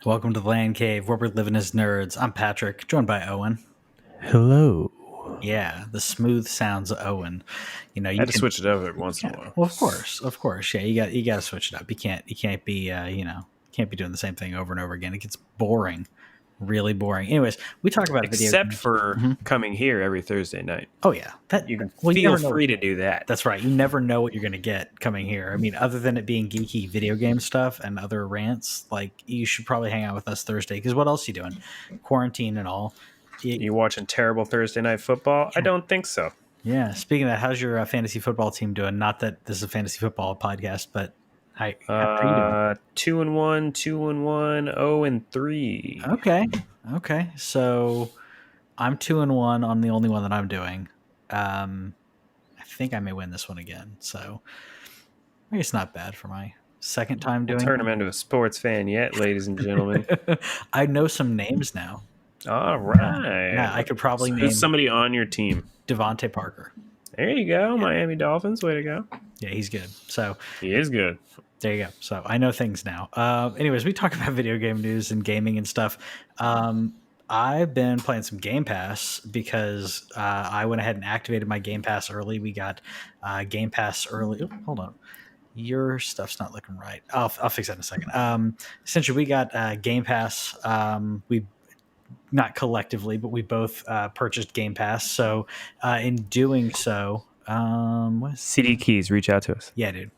Welcome to the TheLanCave, where we're living as nerds. I'm Patrick, joined by Owen. Hello. Yeah, the smooth sounds of Owen. You know, I you had to can. switch it up every once in a Yeah, while. well, of course. Yeah, you got to switch it up. You can't be, can't be doing the same thing over and over again. It gets boring, really boring. Anyways, we talk about video Except games. for Mhm. coming here every Thursday night. Oh yeah, You can well, you feel never know. free to do that. That's right. You never know what you're going to get coming here. I mean, other than it being geeky video game stuff and other rants, like you should probably hang out with us Thursday because what else are you doing? Quarantine and all. You watching terrible Thursday night football? I Yeah. don't think so. Yeah. Speaking of that, how's your fantasy football team doing? Not that this is a fantasy football podcast, but how are you doing? 2-1, 2-1, 0-3. Okay. Okay. So I'm 2-1 on the only one that I'm doing. I think I may win this one again. So I guess not bad for my second time We'll doing turn him into a sports fan yet, ladies and gentlemen. it. I know some names now. All Yeah. right. Yeah. I could probably So name who's somebody on your team? Devontae Parker. There you go, Miami Dolphins. Way to go. Yeah, he's good. So He is good. there you go. So I know things now. Anyways, we talk about video game news and gaming and stuff. I've been playing some Game Pass because I went ahead and activated my Game Pass early. We got Game Pass early. Oh, hold on. Your stuff's not looking right. I'll fix that in a second. Essentially, we got Game Pass. We not collectively, but we both purchased Game Pass. So in doing so, what is CD Keys, reach out to us. yeah, dude.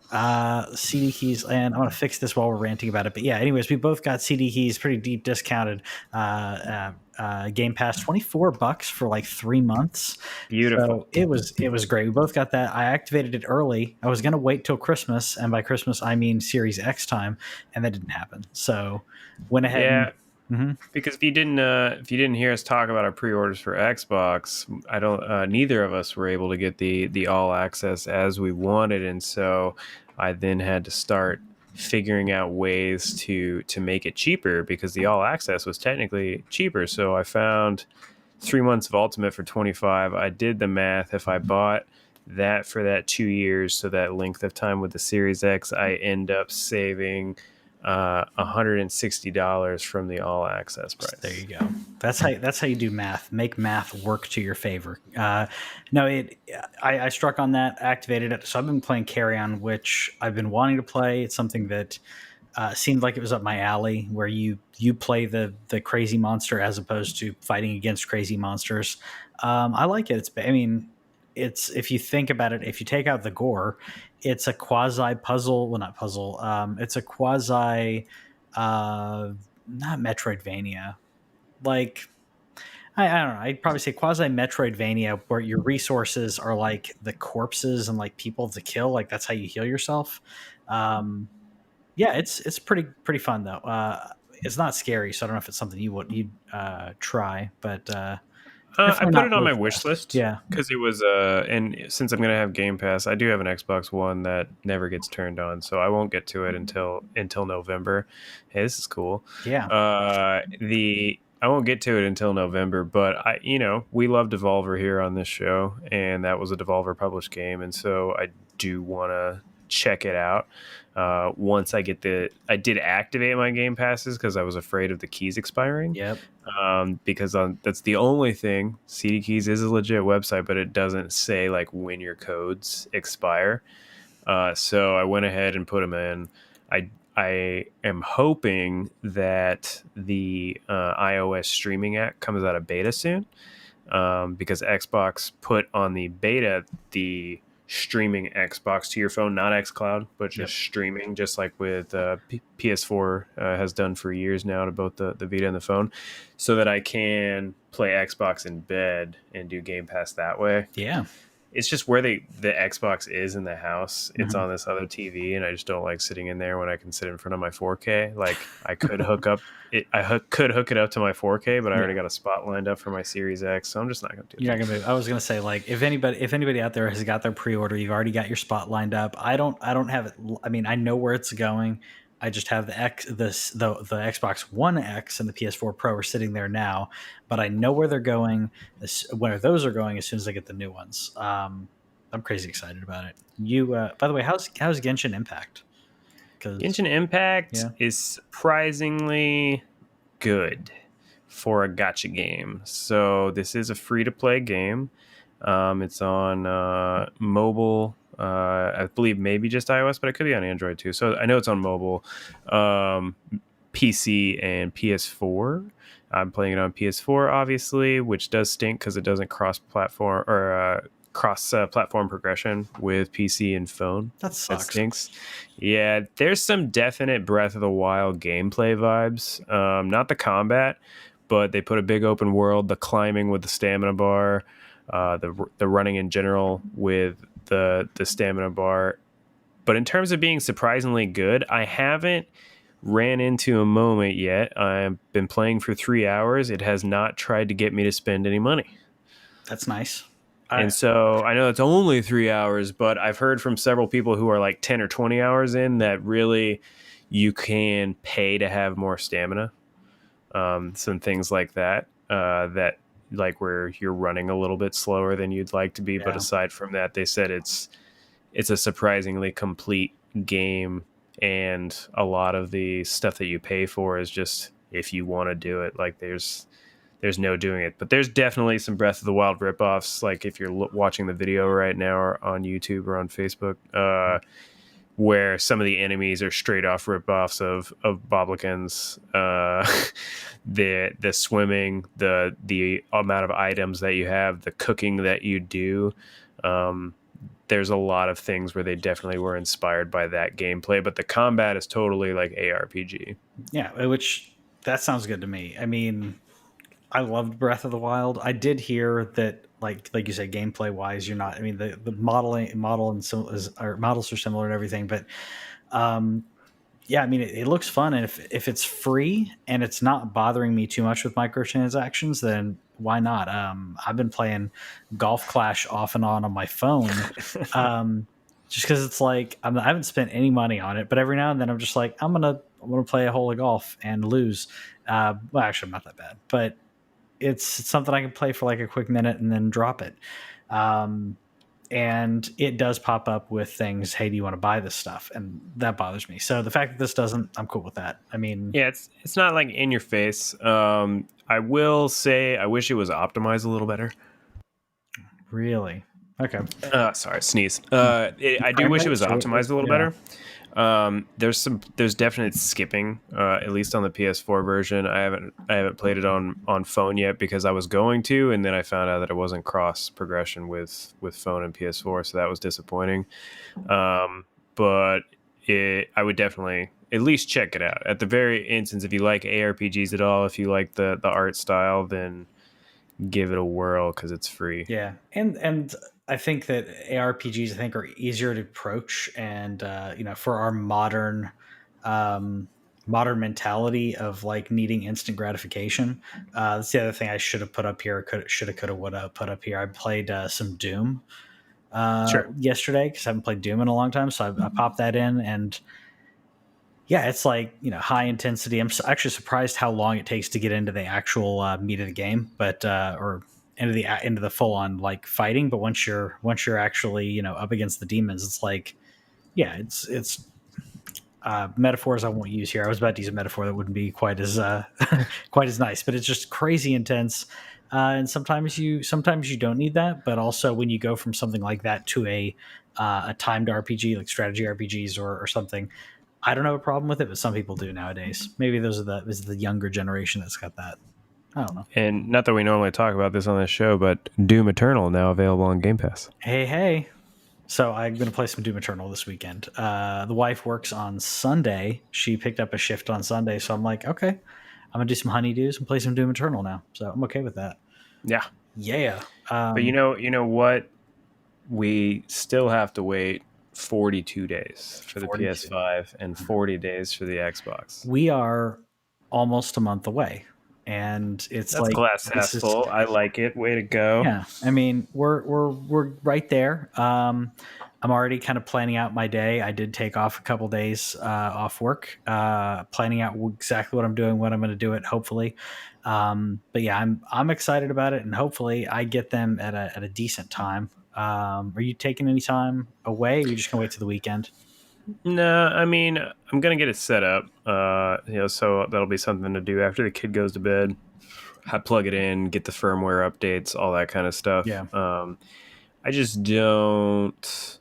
CD keys, and I'm gonna fix this while we're ranting about it. But yeah, anyways, we both got CD keys, pretty deep discounted. Game Pass, $24 for like 3 months. Beautiful. So it was great. We both got that. I activated it early. I was gonna wait till Christmas, and by Christmas I mean Series X time, and that didn't happen. So went ahead Yeah. and Because if you didn't hear us talk about our pre-orders for Xbox, I don't. Neither of us were able to get the all access as we wanted, and so I then had to start figuring out ways to make it cheaper because the all access was technically cheaper. So I found 3 months of Ultimate for 25. I did the math. If I bought that for that 2 years, so that length of time with the Series X, I end up saving $160 from the all access price. There you go. That's how you do math. Make math work to your favor. No, I struck on that, activated it. So I've been playing Carry On, which I've been wanting to play. It's something that seemed like it was up my alley, where you play the crazy monster as opposed to fighting against crazy monsters. I like it. It's if you think about it, if you take out the gore, it's a quasi puzzle. Well, not puzzle. It's a quasi, not Metroidvania. Like I don't know. I'd probably say quasi Metroidvania, where your resources are like the corpses and like people to kill. Like that's how you heal yourself. Um, yeah, it's pretty fun though. It's not scary, so I don't know if it's something you'd try, but I definitely put not it on real my wish fast. list Yeah. because it was and since I'm gonna have Game Pass, I do have an Xbox One that never gets turned on, so I won't get to it until November. Hey, this is cool. Yeah. The I won't get to it until November, but we love Devolver here on this show, and that was a Devolver published game, and so I do want to check it out. Once I did activate my Game Passes because I was afraid of the keys expiring. Yep. Because that's the only thing. CD Keys is a legit website, but it doesn't say like when your codes expire. So I went ahead and put them in. I am hoping that the iOS streaming app comes out of beta soon, because Xbox put on the beta the streaming Xbox to your phone, not xCloud, but just streaming, just like with PS4 has done for years now to both the Vita and the phone, so that I can play Xbox in bed and do Game Pass that way. Yeah. It's just where the Xbox is in the house. It's on this other TV, and I just don't like sitting in there when I can sit in front of my 4K. Like I could hook it up to my 4K, but I already got a spot lined up for my Series X, so I'm just not going to do it. You're not gonna. I was gonna say, like, if anybody out there has got their pre-order, you've already got your spot lined up. I don't have it. I mean, I know where it's going. I just have the Xbox One X and the PS4 Pro are sitting there now, but I know where they're going, where those are going as soon as I get the new ones. I'm crazy excited about it. By the way, how's Genshin Impact? Genshin Impact is surprisingly good for a gacha game. So this is a free-to-play game. It's on mobile. I believe maybe just iOS, but it could be on Android too. So I know it's on mobile, PC, and PS4. I'm playing it on PS4, obviously, which does stink because it doesn't cross-platform or cross-platform progression with PC and phone. That That sucks. stinks. Yeah, there's some definite Breath of the Wild gameplay vibes. Not the combat, but they put a big open world, the climbing with the stamina bar, the running in general with the stamina bar. But in terms of being surprisingly good, I haven't ran into a moment yet. I've been playing for 3 hours. It has not tried to get me to spend any money. That's nice. And so I know it's only 3 hours, but I've heard from several people who are like 10 or 20 hours in that really you can pay to have more stamina. Some things like that, that like where you're running a little bit slower than you'd like to be. But aside from that, they said it's a surprisingly complete game, and a lot of the stuff that you pay for is just if you want to do it. Like there's no doing it. But there's definitely some Breath of the Wild ripoffs. Like if you're watching the video right now or on YouTube or on Facebook, where some of the enemies are straight off ripoffs of Boblikins. The swimming, the amount of items that you have, the cooking that you do. There's a lot of things where they definitely were inspired by that gameplay, but the combat is totally like ARPG. Yeah, which that sounds good to me. I mean, I loved Breath of the Wild. I did hear that, like you said, gameplay wise, you're not. I mean, the model and models are similar and everything, but yeah, I mean, it looks fun, and if it's free and it's not bothering me too much with microtransactions, then why not? I've been playing Golf Clash off and on my phone, just because it's like I haven't spent any money on it, but every now and then I'm just like I'm gonna play a hole of golf and lose. Well, actually, I'm not that bad, but it's something I can play for like a quick minute and then drop it. And it does pop up with things, hey, do you want to buy this stuff? And that bothers me. So the fact that this doesn't, I'm cool with that. I mean, yeah, it's not like in your face. I will say I wish it was optimized a little better. Really? Okay. Sorry, sneeze. I do wish it was optimized a little better. There's definite skipping, at least on the PS4 version. I haven't played it on phone yet because I was going to, and then I found out that it wasn't cross progression with phone and PS4, so that was disappointing. But I would definitely at least check it out. At the very instance, if you like ARPGs at all, if you like the art style, then give it a whirl because it's free. Yeah, and I think that ARPGs are easier to approach, and for our modern mentality of like needing instant gratification. That's the other thing I should have put up here. Could have would have put up here. I played some Doom yesterday because I haven't played Doom in a long time, so I popped that in, and yeah, it's like high intensity. I'm actually surprised how long it takes to get into the actual meat of the game, but or into the full on like fighting. But once you're actually up against the demons, it's like it's metaphors I won't use here. I was about to use a metaphor that wouldn't be quite as quite as nice, but it's just crazy intense. And sometimes you don't need that, but also when you go from something like that to a timed RPG like strategy RPGs or something, I don't have a problem with it, but some people do nowadays. Maybe this is the younger generation that's got that. I don't know. And not that we normally talk about this on this show, but Doom Eternal now available on Game Pass. Hey. So I'm going to play some Doom Eternal this weekend. The wife works on Sunday. She picked up a shift on Sunday, so I'm like, okay, I'm going to do some honeydews and play some Doom Eternal now. So I'm okay with that. Yeah. But you know what? We still have to wait 42 days for the PS5 and 40 days for the Xbox. We are almost a month away, and that's like glass half full. I like it. Way to go! Yeah, I mean we're right there. I'm already kind of planning out my day. I did take off a couple days off work, planning out exactly what I'm doing, when I'm going to do it. Hopefully, but yeah, I'm excited about it, and hopefully I get them at a decent time. Are you taking any time away? Or are you just gonna wait till the weekend? No, I mean, I'm gonna get it set up. So that'll be something to do after the kid goes to bed. I plug it in, get the firmware updates, all that kind of stuff. Yeah. I just don't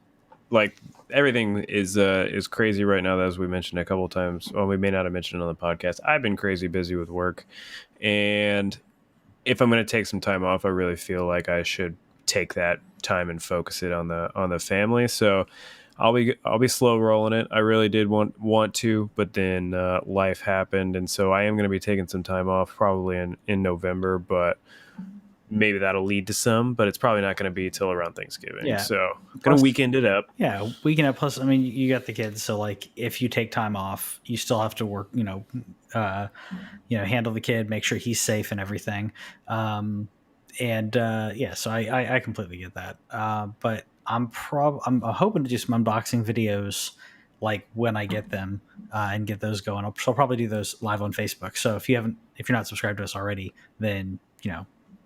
like everything is crazy right now. As we mentioned a couple times. Well, we may not have mentioned it on the podcast. I've been crazy busy with work, and if I'm going to take some time off, I really feel like I should take that time and focus it on the family. So I'll be slow rolling it. I really did want to, but then life happened, and so I am going to be taking some time off probably in November, but maybe that'll lead to some, but it's probably not going to be till around Thanksgiving. Yeah. So I'm going to Plus, weekend it up. yeah, weekend up. Plus, I mean, you got the kids, so like, if you take time off, you still have to work. Handle the kid, make sure he's safe and everything. So I completely get that. But I'm hoping to do some unboxing videos like when I get them and get those going. I'll probably do those live on Facebook. So if you're not subscribed to us already, then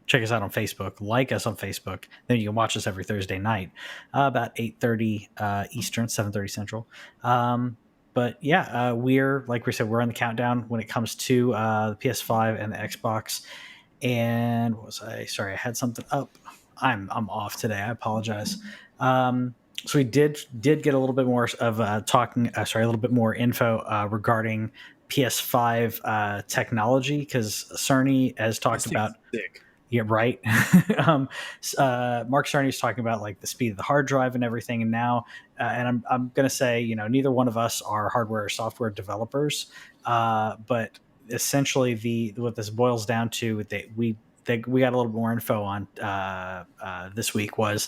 check us out on Facebook, like us on Facebook. Then you can watch us every Thursday night, about 8:30 Eastern, 7:30 Central. But yeah, we're like we said, we're on the countdown when it comes to the PS5 and the Xbox. And what was I? Sorry, I had something up. I'm off today. I apologize. So we did get a little bit more of a little bit more info regarding PS5 technology, because Cerny has talked This thing's about. sick. Yeah, right. Mark Cerny is talking about like the speed of the hard drive and everything, and now, and I'm going to say, neither one of us are hardware or software developers, but essentially what this boils down to, we got a little bit more info on this week, was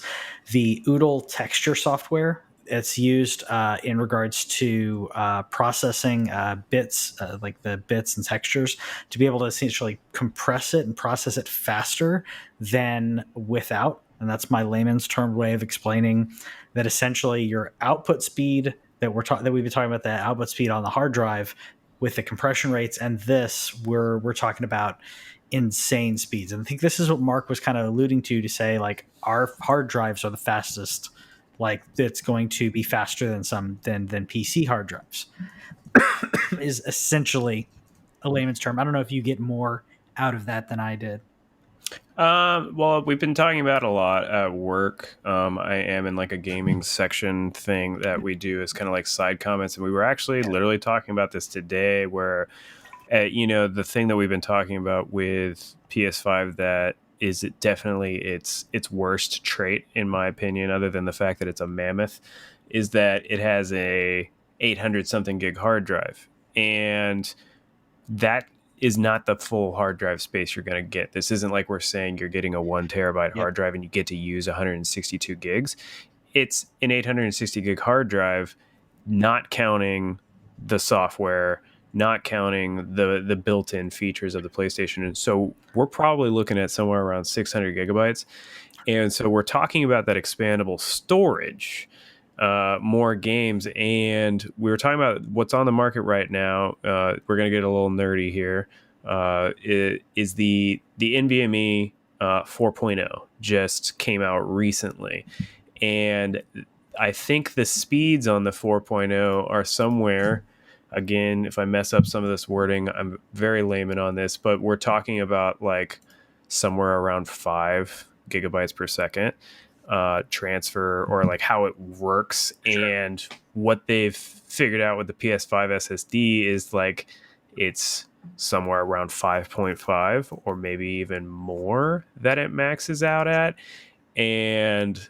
the Oodle Texture Software. It's used in regards to processing bits, like the bits and textures, to be able to essentially compress it and process it faster than without. And that's my layman's term way of explaining that. Essentially, your output speed that we've been talking about, the output speed on the hard drive with the compression rates, and this we're talking about insane speeds. And I think this is what Mark was kind of alluding to say, like, our hard drives are the fastest. Like, it's going to be faster than PC hard drives is essentially a layman's term. I don't know if you get more out of that than I did. Well, we've been talking about a lot at work. I am in like a gaming section thing that we do as kind of like side comments, and we were actually literally talking about this today, where the thing that we've been talking about with PS5 that is definitely its worst trait, in my opinion, other than the fact that it's a mammoth, is that it has a 800 something gig hard drive, and that is not the full hard drive space you're going to get. This isn't like we're saying you're getting a 1 terabyte hard drive and you get to use 162 gigs. It's an 860 gig hard drive, not counting the software, not counting the built-in features of the PlayStation. And so we're probably looking at somewhere around 600 gigabytes. And so we're talking about that expandable storage, more games. And we were talking about what's on the market right now. We're going to get a little nerdy here. It is the NVMe 4.0 just came out recently. And I think the speeds on the 4.0 are somewhere, again, if I mess up some of this wording, I'm very layman on this, but we're talking about like somewhere around 5 gigabytes per second transfer, or like how it works. Sure. And what they've figured out with the PS5 SSD is like it's somewhere around 5.5 or maybe even more that it maxes out at. And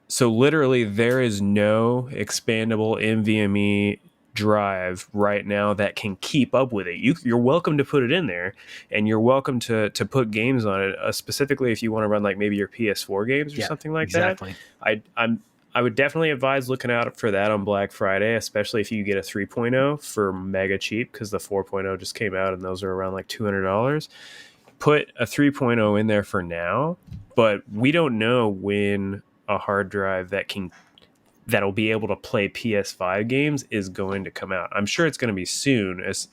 so literally there is no expandable NVMe drive right now that can keep up with it. You're welcome to put it in there, and you're welcome to put games on it, specifically if you want to run like maybe your PS4 games or something like exactly. that. I would definitely advise looking out for that on Black Friday, especially if you get a 3.0 for mega cheap, because the 4.0 just came out and those are around like $200. Put a 3.0 in there for now, but we don't know when a hard drive that can that'll be able to play PS5 games is going to come out. I'm sure it's going to be soon, as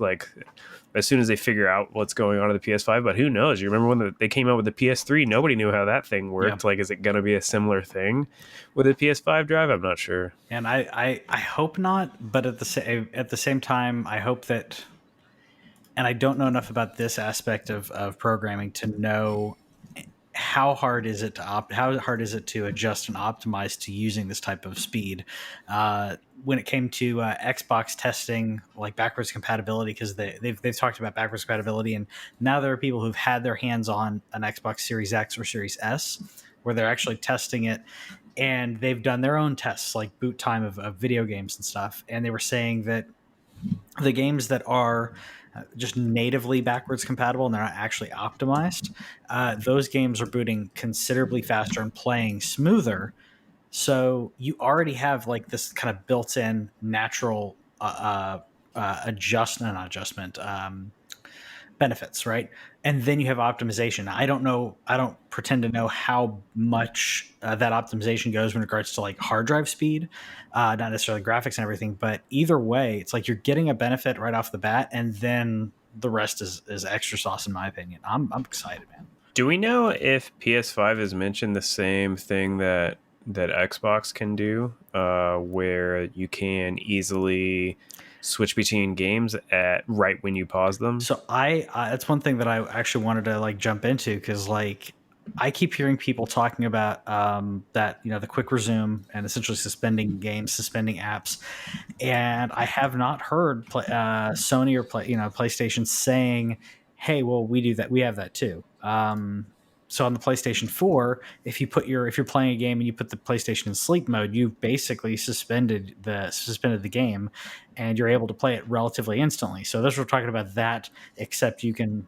soon as they figure out what's going on in the PS5. But who knows? You remember when they came out with the PS3? Nobody knew how that thing worked. Yeah. Like, is it going to be a similar thing with a PS5 drive? I'm not sure. And I hope not, but at the same time, I hope that, and I don't know enough about this aspect of programming to know how hard is it to adjust and optimize to using this type of speed. When it came to Xbox testing like backwards compatibility, because they've talked about backwards compatibility, and now there are people who've had their hands on an Xbox Series X or Series S where they're actually testing it, and they've done their own tests like boot time of video games and stuff, and they were saying that the games that are just natively backwards compatible and they're not actually optimized, those games are booting considerably faster and playing smoother. So you already have like this kind of built-in natural adjustment benefits, right? And then you have optimization. I don't pretend to know how much that optimization goes in regards to like hard drive speed, not necessarily graphics and everything, but either way, it's like you're getting a benefit right off the bat, and then the rest is extra sauce, in my opinion. I'm excited, man. Do we know if PS5 has mentioned the same thing that Xbox can do, where you can easily switch between games at right when you pause them? So I that's one thing that I actually wanted to like jump into, because like I keep hearing people talking about that, you know, the quick resume and essentially suspending games, suspending apps, and I have not heard Sony or PlayStation saying, "Hey, well, we do that. We have that too." So on the PlayStation 4, if you're playing a game and you put the PlayStation in sleep mode, you've basically suspended the game, and you're able to play it relatively instantly. So this we're talking about that, except you can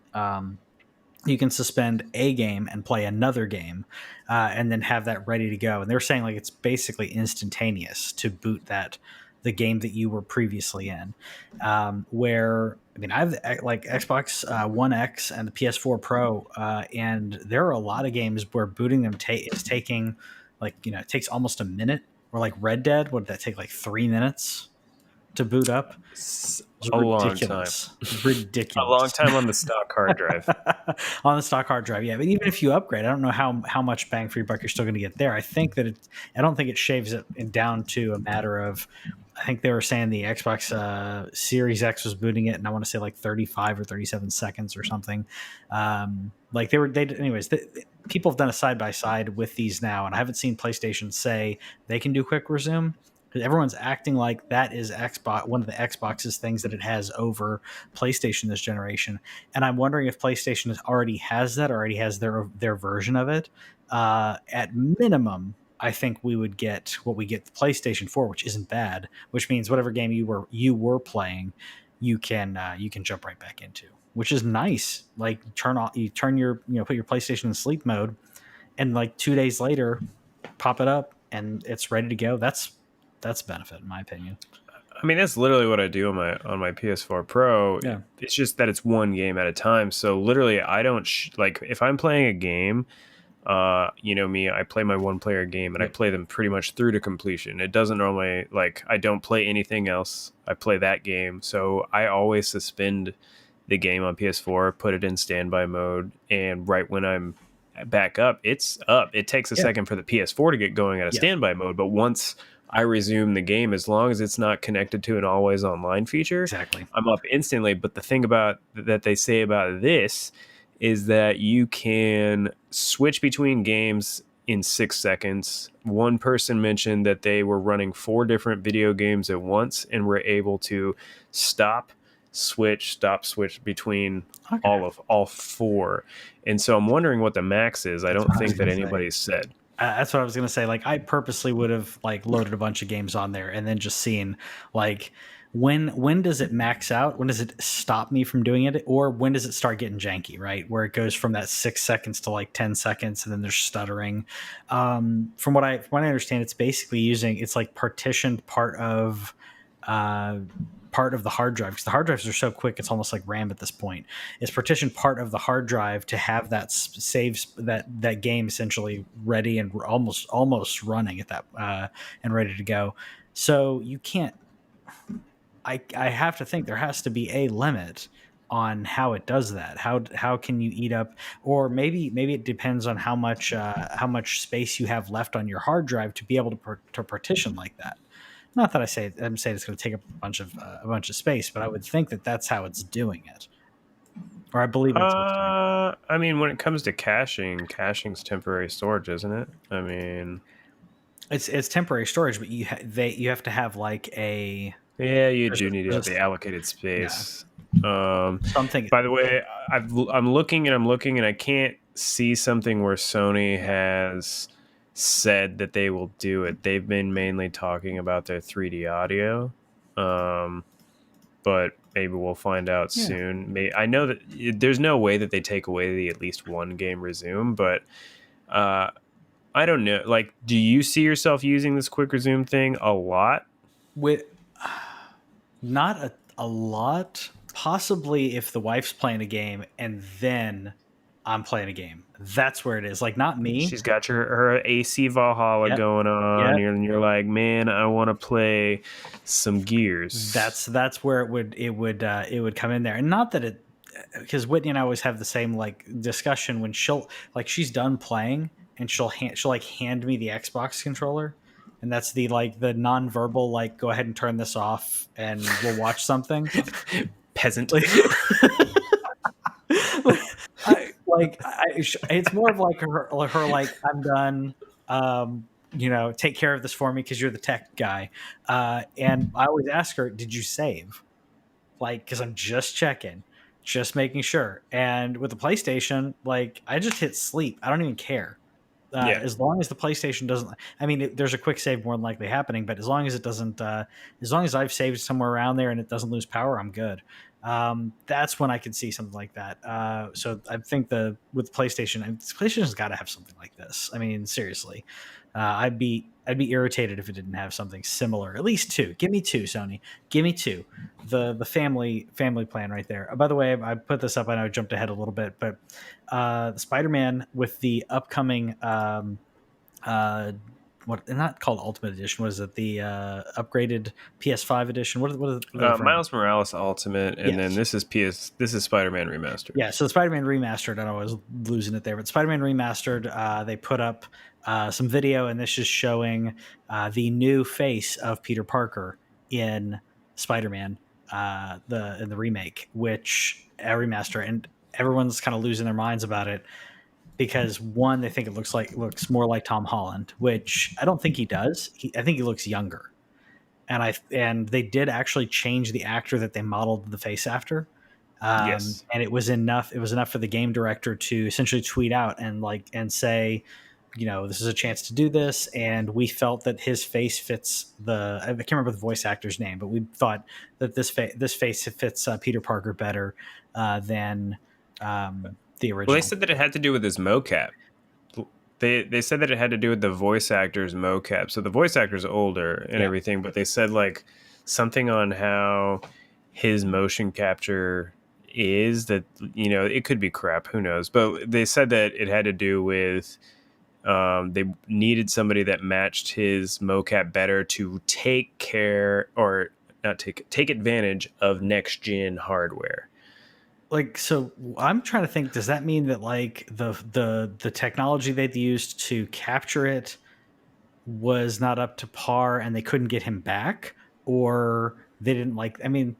suspend a game and play another game, and then have that ready to go. And they're saying like it's basically instantaneous to boot the game that you were previously in. Where I mean, I have like Xbox One X and the PS4 Pro, and there are a lot of games where booting them is taking like, you know, it takes almost a minute. Or like Red Dead, what did that take, like 3 minutes to boot up? A long time. A long Ridiculous. time on the stock hard drive. On the stock hard drive, yeah. But even if you upgrade, I don't know how much bang for your buck you're still going to get there. I don't think it shaves it down to a matter of. I think they were saying the Xbox Series X was booting it, and I want to say like 35 or 37 seconds or something. Like anyways. People have done a side by side with these now, and I haven't seen PlayStation say they can do quick resume. Everyone's acting like that is Xbox, one of the Xbox's things that it has over PlayStation this generation, and I'm wondering if PlayStation already has that, or already has their version of it. At minimum, I think we would get what we get the PlayStation 4, which isn't bad. Which means whatever game you were playing, you can jump right back into, which is nice. Like you turn your put your PlayStation in sleep mode, and like 2 days later, pop it up and it's ready to go. That's a benefit, in my opinion. I mean, that's literally what I do on my PS4 Pro. Yeah. It's just that it's one game at a time. So literally, I don't like if I'm playing a game. You know me, I play my one player game and I play them pretty much through to completion. It doesn't normally, like, I don't play anything else. I play that game. So I always suspend the game on PS4, put it in standby mode, and right when I'm back up, it's up. It takes a second for the PS4 to get going at a standby mode, but once I resume the game, as long as it's not connected to an always online feature, Exactly. I'm up instantly. But the thing about that they say about this is that you can switch between games in 6 seconds. One person mentioned that they were running 4 different video games at once and were able to stop switch between all 4. And so I'm wondering what the max is. I don't think that anybody's said. That's what I was going to say. Like, I purposely would have like loaded a bunch of games on there and then just seen like when does it max out? When does it stop me from doing it? Or when does it start getting janky, right? Where it goes from that 6 seconds to like 10 seconds and then there's stuttering. From what I understand, it's basically it's like partitioned part of part of the hard drive, because the hard drives are so quick it's almost like RAM at this point. It's partitioned part of the hard drive to have that that game essentially ready and almost running at that and ready to go. So you can't. I have to think there has to be a limit on how it does that. How can you eat up, or maybe it depends on how much space you have left on your hard drive to be able to partition like that. Not that I'm saying it's going to take up a bunch of space, but I would think that that's how it's doing it, or I believe that's what's doing it. I mean, when it comes to caching's temporary storage, isn't it? I mean, It's temporary storage, but you have to have like a yeah, you do need to have there's the allocated yeah, space. Um, something. by the way, I'm looking and I can't see something where Sony has said that they will do it. They've been mainly talking about their 3D audio, but maybe we'll find out Yeah. soon. I know that there's no way that they take away the at least one game resume, but I don't know. Like, do you see yourself using this quick resume thing a lot? With not a lot, possibly if the wife's playing a game and then I'm playing a game. That's where it is. Like, not me. She's got her AC Valhalla Yep. going on, Yep. and you're like, man, I want to play some Gears. That's where it would come in there. And not that it, because Whitney and I always have the same like discussion when she's done playing and she'll like hand me the Xbox controller, and that's the like the nonverbal like, go ahead and turn this off and we'll watch something. Peasant. It's more of like her like, I'm done. Take care of this for me because you're the tech guy. And I always ask her, did you save? Like, because I'm just checking, just making sure. And with the PlayStation, like, I just hit sleep. I don't even care. Yeah. As long as the PlayStation doesn't, I mean, there's a quick save more than likely happening, but as long as it doesn't, as long as I've saved somewhere around there and it doesn't lose power, I'm good. That's when I could see something like that. So I think with PlayStation, PlayStation's got to have something like this. I mean, seriously, I'd be irritated if it didn't have something similar. At least two. Give me two, Sony. Give me two. The family plan right there. By the way, I put this up. I know I jumped ahead a little bit, but the Spider-Man with the upcoming what, not called Ultimate Edition, was it the upgraded PS5 edition? What Miles Morales Ultimate, and then this is Spider-Man Remastered. Yeah, so the Spider-Man Remastered, I know I was losing it there, but Spider-Man Remastered, they put up some video, and this is showing the new face of Peter Parker in Spider-Man, in the remake, which a remaster, and everyone's kind of losing their minds about it because one, they think it looks more like Tom Holland, which I don't think he does. I think he looks younger, and they did actually change the actor that they modeled the face after. Yes. And it was enough for the game director to essentially tweet out and say, this is a chance to do this, and we felt that his face fits I can't remember the voice actor's name, but we thought that this face fits Peter Parker better than the original. Well, they said that it had to do with his mocap. They said that it had to do with the voice actor's mocap. So the voice actor's older and everything, but they said like something on how his motion capture is that, it could be crap, who knows, but they said that it had to do with they needed somebody that matched his mocap better to take advantage of next gen hardware. Like, so I'm trying to think, does that mean that like the technology they'd used to capture it was not up to par and they couldn't get him back, or they didn't I mean,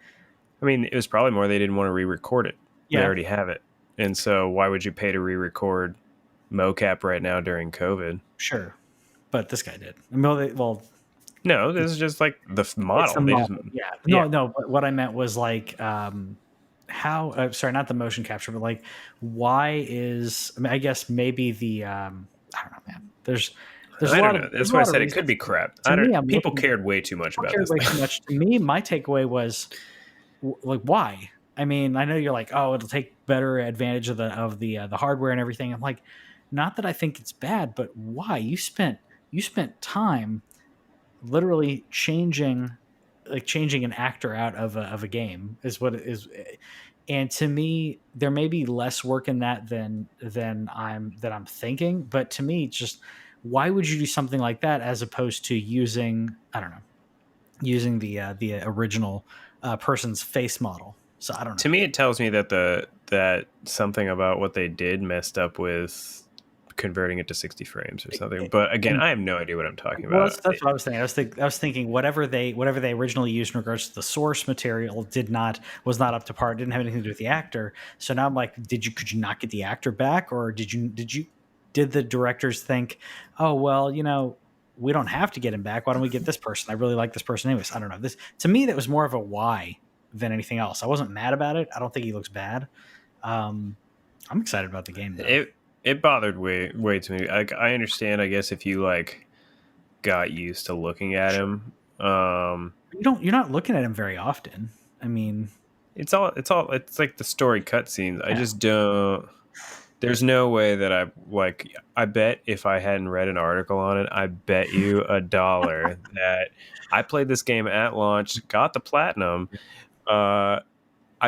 it was probably more they didn't want to re-record it. Yeah. They already have it. And so why would you pay to re-record mocap right now during COVID? Sure. But this guy did. Well, no, this is just like the model. No, but what I meant was like, how, sorry, not the motion capture, but like, why is, I guess maybe the, I don't know, man. There's I don't know. That's why I said it could be crap. People cared way too much about this. Way too much. To me, my takeaway was like, why? I mean, I know you're like, oh, it'll take better advantage of the hardware and everything. I'm like, not that I think it's bad, but why? You spent time literally changing like changing an actor out of a game is what it is. And to me, there may be less work in that than I'm thinking. But to me, it's just, why would you do something like that as opposed to using, I don't know, using the original person's face model? So I don't know. To me, it tells me that that something about what they did messed up with converting it to 60 frames or something. But again, And I have no idea what I'm talking well, about. that's what I was thinking. I was thinking whatever they originally used in regards to the source material was not up to par. It didn't have anything to do with the actor. So now I'm like, could you not get the actor back, or did the directors think, oh well, we don't have to get him back. Why don't we get this person? I really like this person anyways. I don't know. This, to me, that was more of a why than anything else. I wasn't mad about it. I don't think he looks bad. Um, I'm excited about the game though. It bothered way to me. I understand, I guess, if you like got used to looking at Sure. him. You're not looking at him very often. I mean, It's like the story cutscenes. I yeah. just don't. There's no way that I bet if I hadn't read an article on it, I bet you $1 that I played this game at launch, got the platinum. I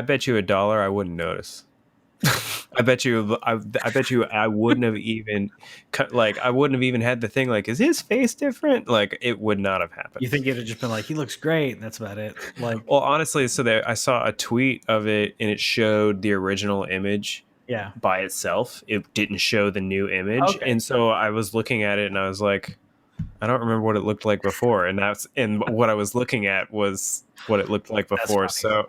bet you $1 I wouldn't notice. I bet you I wouldn't have even I wouldn't have even had the thing like, is his face different? Like, it would not have happened. You think it'd have just been like, he looks great, and that's about it. Like, Well, honestly, so there I saw a tweet of it and it showed the original image yeah. by itself. It didn't show the new image. Okay. And so I was looking at it and I was like, I don't remember what it looked like before. And what I was looking at was what it looked like That's before. funny. So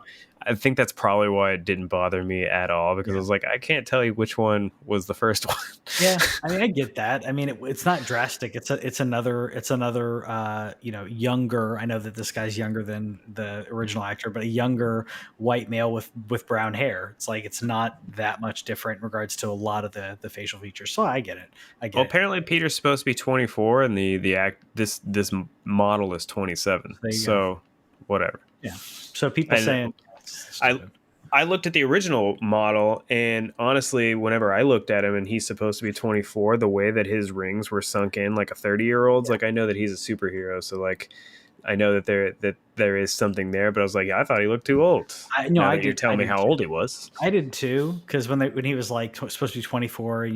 I think that's probably why it didn't bother me at all, because I was like, I can't tell you which one was the first one. Yeah, I mean, I get that. I mean, it's not drastic. It's another younger. I know that this guy's younger than the original actor, but a younger white male with brown hair. It's like, it's not that much different in regards to a lot of the facial features. So I get it. Well, apparently Peter's supposed to be 24 and this model is 27. There you go. So whatever. Yeah. So people saying, I looked at the original model, and honestly, whenever I looked at him and he's supposed to be 24, the way that his rings were sunk in like a 30-year-old's, like, I know that he's a superhero, so like I know that there is something there, but I was like, yeah, I thought he looked too old. You're telling me how old he was. I did too, because when he was like supposed to be 24,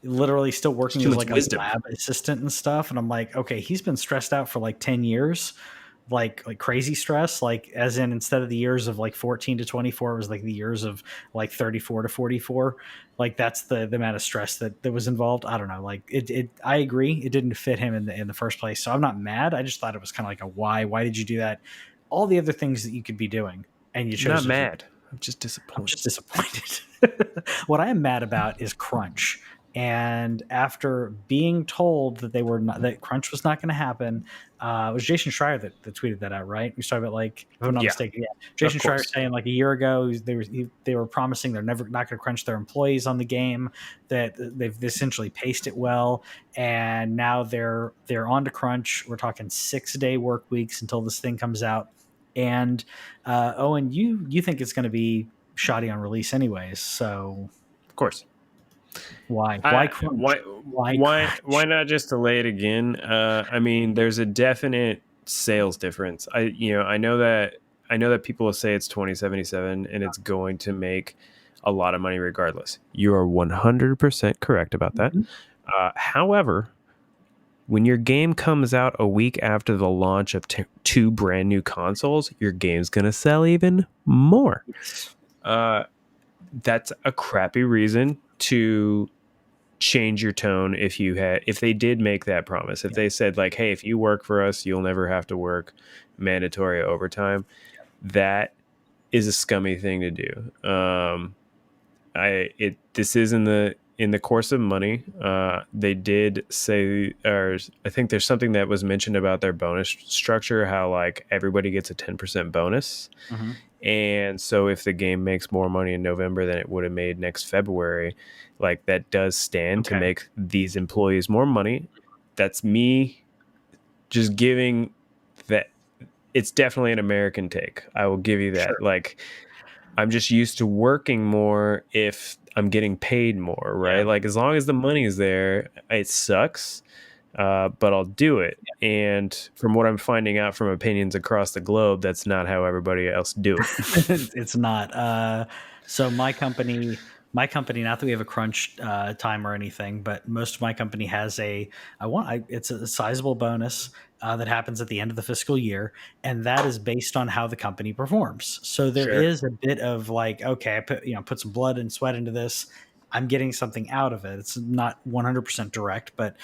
literally still working as like a lab assistant and stuff, and I'm like, okay, he's been stressed out for like 10 years. Like crazy stress, like as in, instead of the years of like 14 to 24, it was like the years of like 34 to 44. Like, that's the amount of stress that was involved. I don't know. Like, I agree, it didn't fit him in the first place. So I'm not mad. I just thought it was kind of like a why did you do that? All the other things that you could be doing, and you chose. I'm not mad. I'm just disappointed. What I am mad about is Crunch. And after being told that Crunch was not going to happen, it was Jason Schreier that tweeted that out, right? We started about, like, if I'm not mistaken, yeah. Jason Schreier saying like a year ago they were promising they're never not going to crunch their employees on the game, that they've essentially paced it well, and now they're on to crunch. We're talking 6-day work weeks until this thing comes out. And Owen, you think it's going to be shoddy on release anyways, so of course. Why crunch? Why not just delay it again? I mean, there's a definite sales difference. I know that people will say it's 2077 and it's going to make a lot of money regardless. You are 100% correct about that. However, when your game comes out a week after the launch of two brand new consoles, your game's going to sell even more. That's a crappy reason to change your tone if they did make that promise. If they said like, hey, if you work for us, you'll never have to work mandatory overtime. That is a scummy thing to do. This is in the course of money. They did say, or I think there's something that was mentioned about their bonus structure, how like everybody gets a 10% bonus. Mm-hmm. And so if the game makes more money in November than it would have made next February, like, that does stand to make these employees more money. That's me just giving that. It's definitely an American take. I will give you that. Sure. Like, I'm just used to working more if I'm getting paid more, right? Yeah. Like, as long as the money is there, it sucks but I'll do it. And from what I'm finding out from opinions across the globe, that's not how everybody else do it. It's not. So my company, not that we have a crunch time or anything, but most of my company has it's a sizable bonus that happens at the end of the fiscal year, and that is based on how the company performs. So there Sure. is a bit of like, okay, I put some blood and sweat into this. I'm getting something out of it. It's not 100% direct, but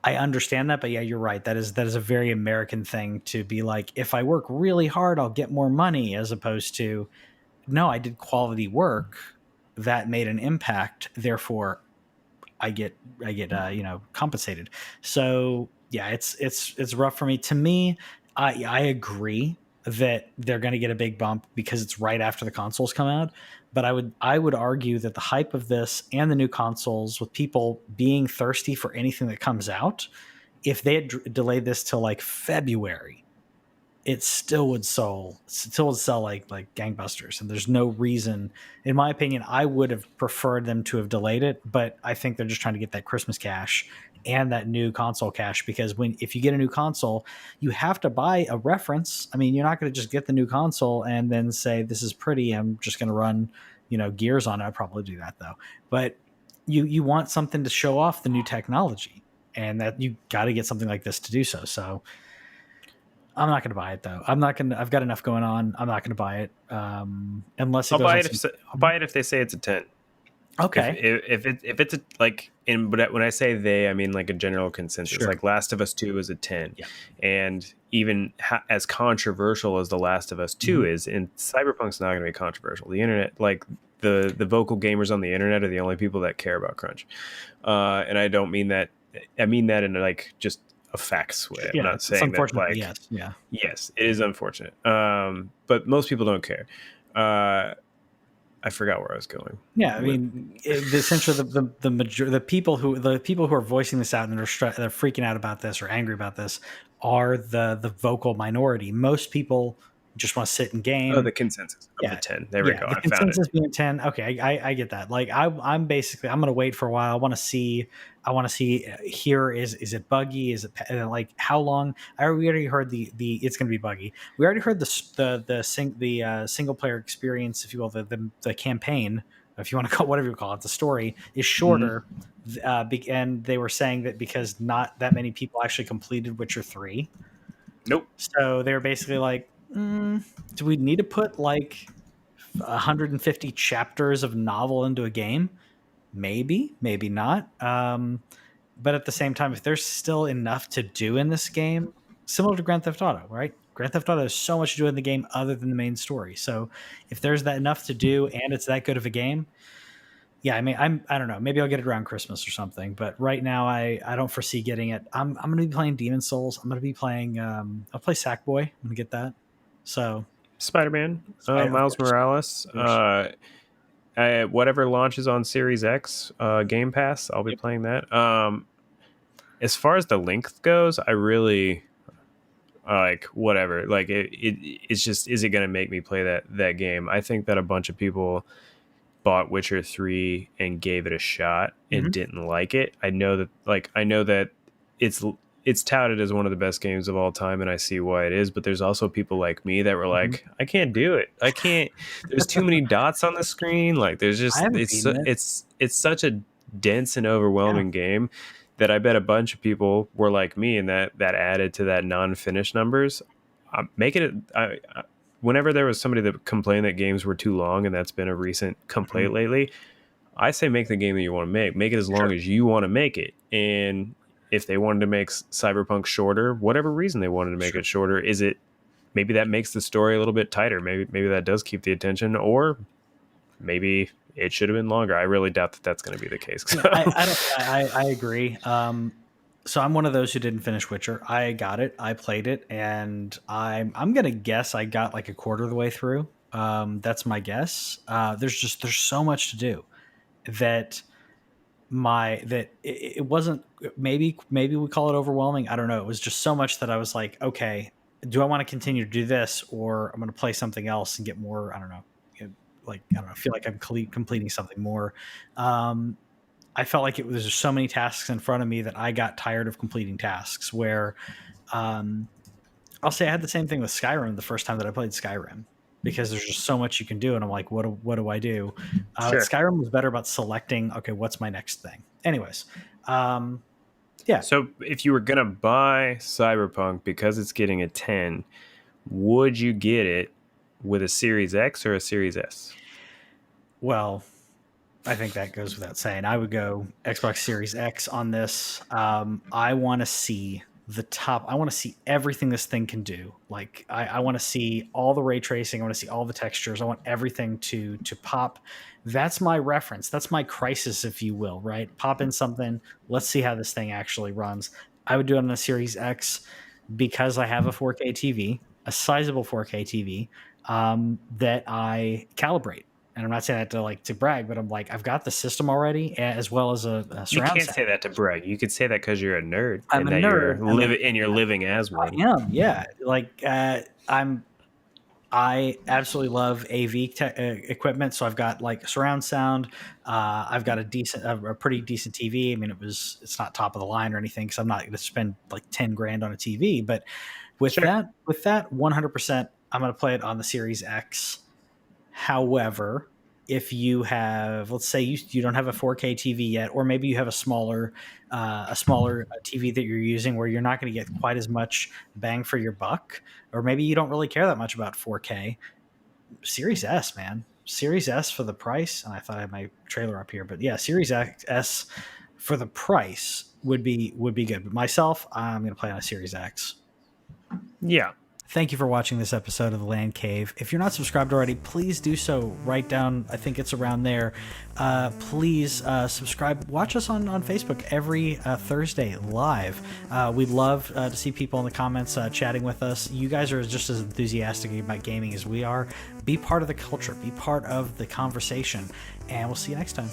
I understand that. But yeah, you're right. That is a very American thing to be like, if I work really hard, I'll get more money, as opposed to, no, I did quality work that made an impact. Therefore, I get compensated. So yeah, it's rough for me. To me, I agree that they're going to get a big bump because it's right after the consoles come out. But I would argue that the hype of this and the new consoles, with people being thirsty for anything that comes out, if they had delayed this till like February, it still would sell like gangbusters, and there's no reason, in my opinion. I would have preferred them to have delayed it, but I think they're just trying to get that Christmas cash and that new console cash, because if you get a new console, you have to buy a reference. I mean, you're not going to just get the new console and then say, this is pretty, I'm just going to run gears on it. I'd probably do that though. But you want something to show off the new technology, and that you got to get something like this to do so. So I'm not going to buy it though. I'm not going to. I've got enough going on. I'm not going to buy it unless it I'll goes buy on it some. I'll buy it if they say it's a 10. Okay, If it's a, like, but when I say they, I mean like a general consensus. sure. Like Last of Us 2 is a 10, Yeah. and even as controversial as The Last of Us 2 Mhm. is, and Cyberpunk's not going to be controversial. The internet, like the vocal gamers on the internet, are the only people that care about crunch. And I don't mean that. I mean that in like just a facts way. I'm Yeah, not it's saying that unfortunate, but like, yes, yeah, yes, it is unfortunate. But most people don't care. I forgot where I was going yeah. I with. mean, essentially, the people who are voicing this out and they're freaking out about this or angry about this are the vocal minority. Most people just want to sit and Oh, the game. consensus of the Yeah, 10. There we yeah. go. The I found it. consensus being 10. Okay, I get that. Like I'm basically, I'm gonna wait for a while. I want to see. I want to see. Here is it buggy? Is it like how long? We already heard the it's gonna be buggy. We already heard single player experience, if you will, the campaign, if you want to call whatever you call it, the story is Mhm. shorter. And they were saying that because not that many people actually completed Witcher 3, Nope. so they were basically like, do we need to put like 150 chapters of novel into a game? Maybe, maybe not. But at the same time, if there's still enough to do in this game, similar to Grand Theft Auto, right? Grand Theft Auto has so much to do in the game other than the main story. So if there's that enough to do and it's that good of a game, yeah, I mean, I don't know. Maybe I'll get it around Christmas or something. But right now, I don't foresee getting it. I'm going to be playing Demon Souls. I'm going to be playing. I'll play Sackboy. I'm going to get that. So Spider-Man, Of Miles course, Morales, of course. whatever launches on Series X, Game Pass, I'll be Yep. playing that. As far as the length goes, I really like whatever. Like it's just, is it going to make me play that game? I think that a bunch of people bought Witcher 3 and gave it a shot and Mhm. didn't like it. I know that it's it's touted as one of the best games of all time, and I see why it is, but there's also people like me that were Mhm. like, I can't do it. I can't, there's too many dots on the screen. Like there's I just, haven't beaten it. it's such a dense and Yeah. overwhelming game that I bet a bunch of people were like me, and that added to that non-finished numbers. Make it whenever there was somebody that complained that games were too long, and that's been a recent Mhm. complaint lately, I say make the game that you want to make it as long Sure. as you want to make it. And if they wanted to make Cyberpunk shorter, whatever reason they wanted to make Sure. it shorter, is it maybe that makes the story a little bit tighter, maybe that does keep the attention, or maybe it should have been longer. I really doubt that that's going to be the case. Yeah, I don't. I agree. So I'm one of those who didn't finish Witcher. I got it. I played it, and I'm gonna guess I got like a quarter of the way through. That's my guess. There's so much to do that it wasn't. Maybe we call it overwhelming. I don't know. It was just so much that I was like, okay, do I want to continue to do this, or I'm going to play something else and get more? I don't know. Like I don't know. Feel like I'm completing something more. Um, I felt like it was just so many tasks in front of me that I got tired of completing tasks. Where I'll say I had the same thing with Skyrim the first time that I played Skyrim, because there's just so much you can do, and I'm like, what do I do? Sure. Skyrim was better about selecting, okay, what's my next thing. Anyways, yeah. So if you were gonna buy Cyberpunk because it's getting a 10, would you get it with a Series X or a Series S? Well, I think that goes without saying. I would go Xbox Series X on this. I want to see the top. I want to see everything this thing can do. Like I want to see all the ray tracing. I want to see all the textures. I want everything to pop. That's my reference. That's my crisis, if you will. Right? Pop in something. Let's see how this thing actually runs. I would do it on a Series X because I have a 4K TV, a sizable 4K TV that I calibrate. And I'm not saying that to brag, but I'm like, I've got the system already, as well as a You surround can't sound. say that to brag. You could say that because you're a nerd I'm and a that nerd, you're living as one. I am, yeah. Like I absolutely love AV equipment, so I've got like surround sound. I've got a pretty decent TV. I mean, it's not top of the line or anything, because I'm not going to spend like 10 grand on a TV. But with Sure. that 100%, I'm going to play it on the Series X. However, if you have, let's say you don't have a 4K TV yet, or maybe you have a smaller TV that you're using where you're not going to get quite as much bang for your buck, or maybe you don't really care that much about 4K, Series S, man. Series S for the price. And I thought I had my trailer up here, but yeah, Series S for the price would be good. But myself, I'm going to play on a Series X. Yeah. Thank you for watching this episode of The LanCave. If you're not subscribed already, please do so. Right down, I think it's around there. Please subscribe. Watch us on Facebook every Thursday live. We'd love to see people in the comments chatting with us. You guys are just as enthusiastic about gaming as we are. Be part of the culture. Be part of the conversation. And we'll see you next time.